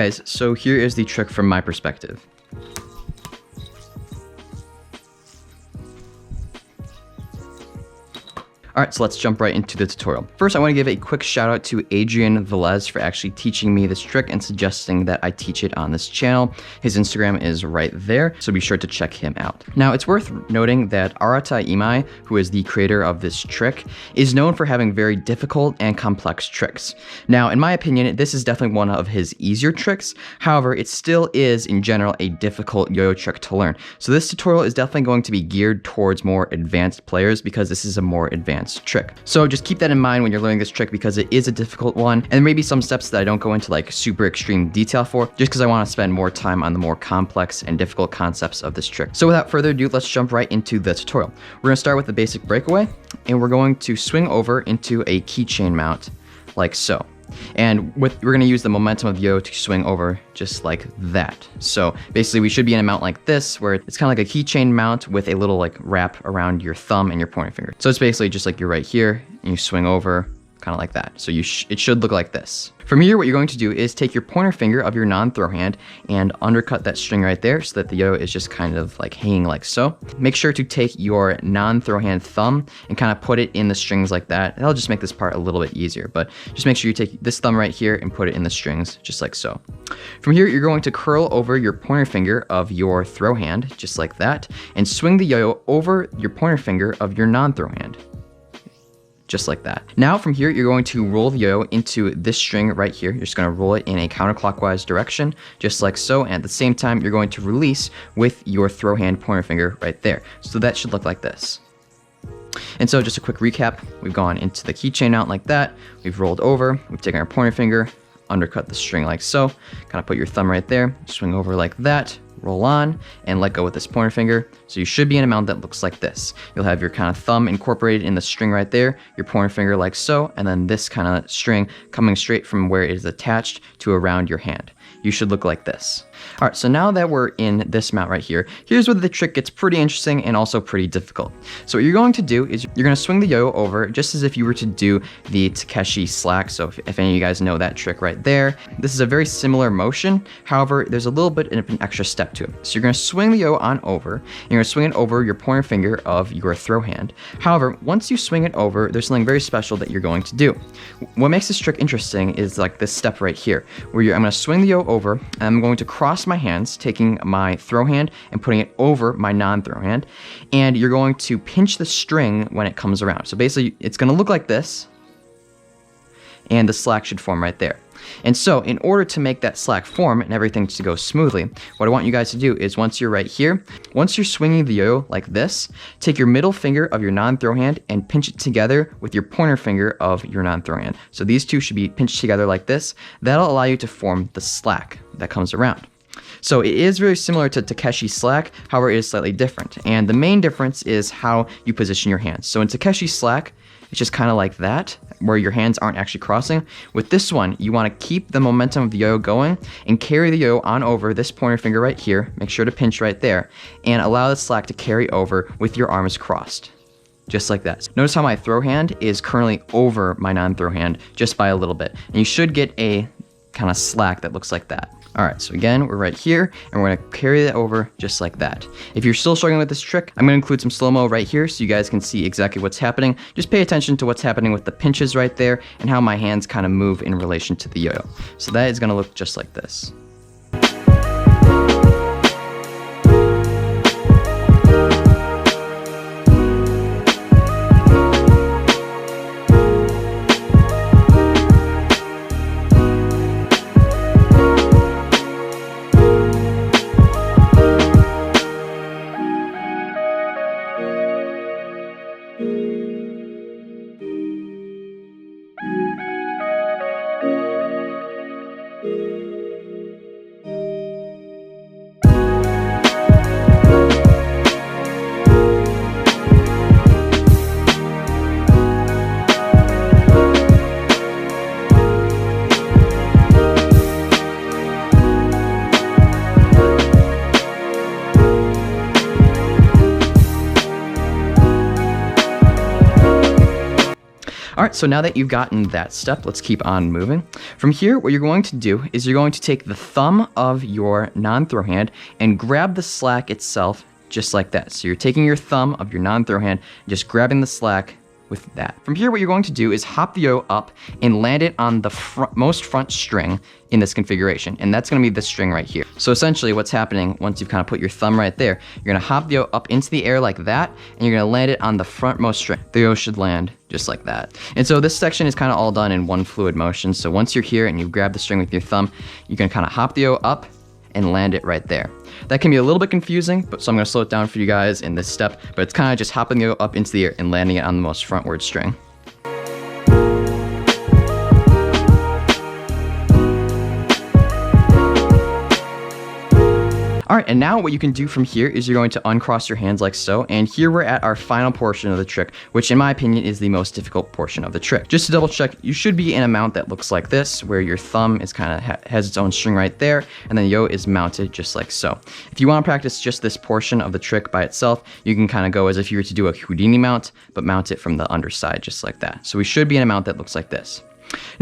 guys, so here is the trick from my perspective. Alright, so let's jump right into the tutorial. First, I want to give a quick shout out to Adrian Velez for actually teaching me this trick and suggesting that I teach it on this channel. His Instagram is right there, so be sure to check him out. Now, it's worth noting that Arata Imai, who is the creator of this trick, is known for having very difficult and complex tricks. Now, in my opinion, this is definitely one of his easier tricks. However, it still is, in general, a difficult yo-yo trick to learn. So this tutorial is definitely going to be geared towards more advanced players because this is a more advanced trick. So just keep that in mind when you're learning this trick because it is a difficult one, and there may be some steps that I don't go into like super extreme detail for, just because I want to spend more time on the more complex and difficult concepts of this trick. So without further ado, let's jump right into the tutorial. We're going to start with the basic breakaway, and we're going to swing over into a keychain mount like so. And we're going to use the momentum of the yo to swing over just like that. So basically we should be in a mount like this, where it's kind of like a keychain mount with a little like wrap around your thumb and your pointer finger. So it's basically just like you're right here and you swing over kind of like that. So it should look like this. From here, what you're going to do is take your pointer finger of your non-throw hand and undercut that string right there so that the yo is just kind of like hanging like so. Make sure to take your non-throw hand thumb and kind of put it in the strings like that. That'll just make this part a little bit easier, but just make sure you take this thumb right here and put it in the strings just like so. From here, you're going to curl over your pointer finger of your throw hand just like that and swing the yo-yo over your pointer finger of your non-throw hand. Just like that. Now from here, you're going to roll the yo-yo into this string right here. You're just going to roll it in a counterclockwise direction, just like so. And at the same time, you're going to release with your throw hand pointer finger right there. So that should look like this. And so just a quick recap, we've gone into the keychain mount like that. We've rolled over, we've taken our pointer finger, undercut the string like so, kind of put your thumb right there, swing over like that, roll on, and let go with this pointer finger. So you should be in a mount that looks like this. You'll have your kind of thumb incorporated in the string right there, your pointer finger like so, and then this kind of string coming straight from where it is attached to around your hand. You should look like this. All right, so now that we're in this mount right here, here's where the trick gets pretty interesting and also pretty difficult. So what you're going to do is you're going to swing the yo-yo over just as if you were to do the Takeshi slack. So if any of you guys know that trick right there, this is a very similar motion. However, there's a little bit of an extra step to it. So you're going to swing the yo on over, and you're going to swing it over your pointer finger of your throw hand. However, once you swing it over, there's something very special that you're going to do. What makes this trick interesting is like this step right here, where I'm going to swing the yo over, and I'm going to cross my hands, taking my throw hand and putting it over my non-throw hand, and you're going to pinch the string when it comes around. So basically, it's going to look like this, and the slack should form right there. And so in order to make that slack form and everything to go smoothly, what I want you guys to do is once you're right here, once you're swinging the yo-yo like this, take your middle finger of your non-throw hand and pinch it together with your pointer finger of your non-throw hand. So these two should be pinched together like this. That'll allow you to form the slack that comes around. So it is very similar to Takeshi slack, however it is slightly different. And the main difference is how you position your hands. So in Takeshi slack, it's just kind of like that, where your hands aren't actually crossing. With this one, you want to keep the momentum of the yo-yo going and carry the yo-yo on over this pointer finger right here. Make sure to pinch right there and allow the slack to carry over with your arms crossed. Just like that. Notice how my throw hand is currently over my non-throw hand just by a little bit. And you should get a kind of slack that looks like that. All right, so again, we're right here, and we're gonna carry that over just like that. If you're still struggling with this trick, I'm gonna include some slow-mo right here so you guys can see exactly what's happening. Just pay attention to what's happening with the pinches right there and how my hands kind of move in relation to the yo-yo. So that is gonna look just like this. right, so now that you've gotten that step, let's keep on moving. From here, what you're going to do is you're going to take the thumb of your non-throw hand and grab the slack itself just like that. So you're taking your thumb of your non-throw hand, and just grabbing the slack with that. From here, what you're going to do is hop the yo up and land it on the most front string in this configuration. And that's gonna be this string right here. So essentially what's happening once you've kind of put your thumb right there, you're gonna hop the yo up into the air like that, and you're gonna land it on the frontmost string. The yo should land just like that. And so this section is kind of all done in one fluid motion. So once you're here and you grab the string with your thumb, you can kind of hop the yo up and land it right there. That can be a little bit confusing, but so I'm gonna slow it down for you guys in this step, but it's kind of just hopping the up into the air and landing it on the most frontward string. All right, and now what you can do from here is you're going to uncross your hands like so, and here we're at our final portion of the trick, which in my opinion is the most difficult portion of the trick. Just to double check, you should be in a mount that looks like this, where your thumb is kind of has its own string right there, and then yo is mounted just like so. If you want to practice just this portion of the trick by itself, you can kind of go as if you were to do a Houdini mount, but mount it from the underside just like that. So we should be in a mount that looks like this.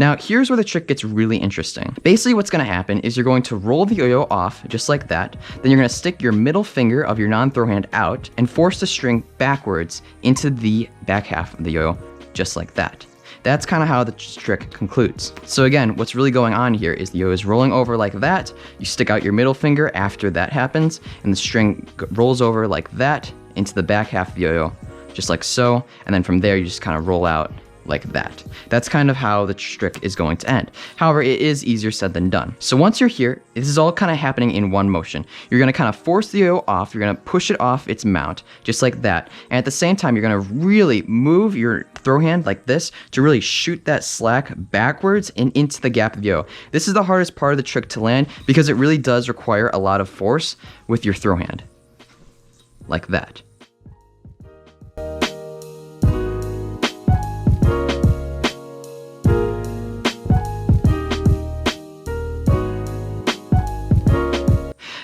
Now, here's where the trick gets really interesting. Basically, what's gonna happen is you're going to roll the yo-yo off just like that. Then you're gonna stick your middle finger of your non-throw hand out and force the string backwards into the back half of the yo-yo, just like that. That's kind of how the trick concludes. So again, what's really going on here is the yo is rolling over like that. You stick out your middle finger after that happens, and the string rolls over like that into the back half of the yo-yo, just like so. And then from there, you just kind of roll out like that. That's kind of how the trick is going to end. However, it is easier said than done. So once you're here, this is all kind of happening in one motion. You're gonna kind of force the yo off, you're gonna push it off its mount, just like that. And at the same time, you're gonna really move your throw hand like this to really shoot that slack backwards and into the gap of the yo. This is the hardest part of the trick to land because it really does require a lot of force with your throw hand, like that.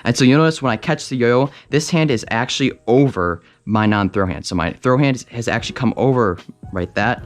And so you'll notice when I catch the yo-yo, this hand is actually over my non-throw hand. So my throw hand has actually come over right that,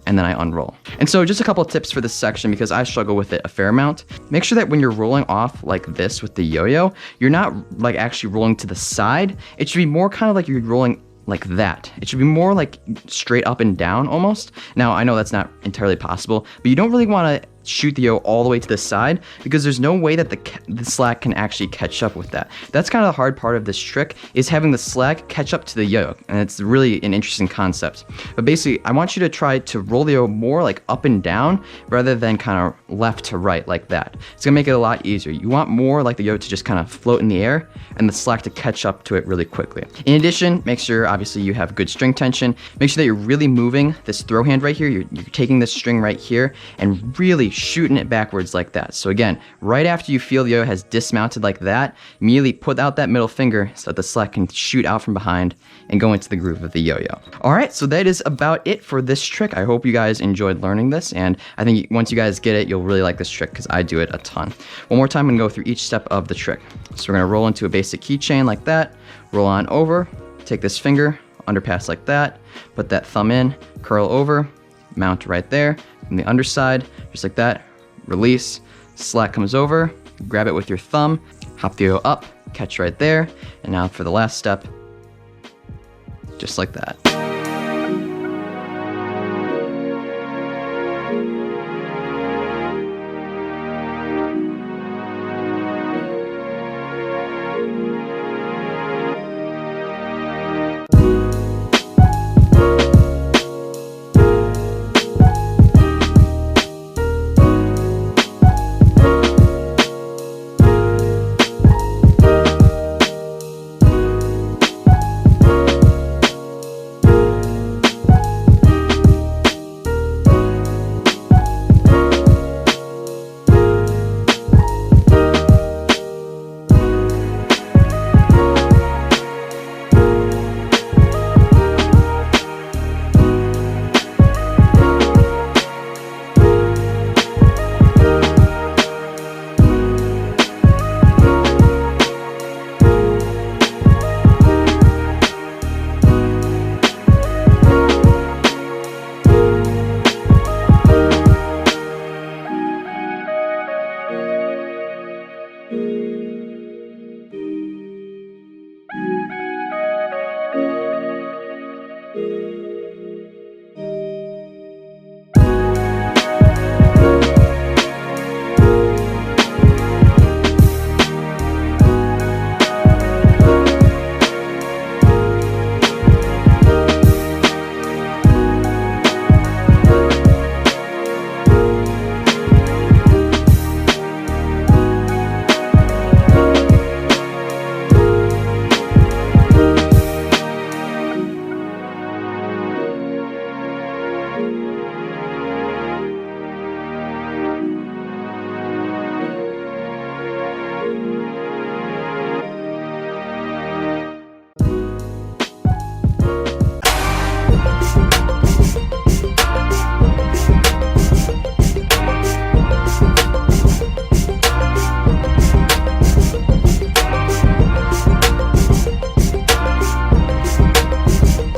and then I unroll. And so just a couple of tips for this section because I struggle with it a fair amount. Make sure that when you're rolling off like this with the yo-yo, you're not like actually rolling to the side. It should be more kind of like you're rolling like that. It should be more like straight up and down almost. Now, I know that's not entirely possible, but you don't really want to shoot the yo all the way to the side because there's no way that the slack can actually catch up with that. That's kind of the hard part of this trick, is having the slack catch up to the yo, and it's really an interesting concept. But basically, I want you to try to roll the yo more like up and down rather than kind of left to right like that. It's gonna make it a lot easier. You want more like the yo to just kind of float in the air and the slack to catch up to it really quickly. In addition, make sure obviously you have good string tension. Make sure that you're really moving this throw hand right here. You're taking this string right here and really shooting it backwards like that. So again, right after you feel the yo has dismounted like that, immediately put out that middle finger so that the slack can shoot out from behind and go into the groove of the yo-yo. All right, so that is about it for this trick. I hope you guys enjoyed learning this, and I think once you guys get it, you'll really like this trick because I do it a ton. One more time, I'm gonna go through each step of the trick. So we're gonna roll into a basic keychain like that, roll on over, take this finger, underpass like that, put that thumb in, curl over, mount right there from the underside, just like that, release, slack comes over, grab it with your thumb, hop the yo up, catch right there, and now for the last step, just like that.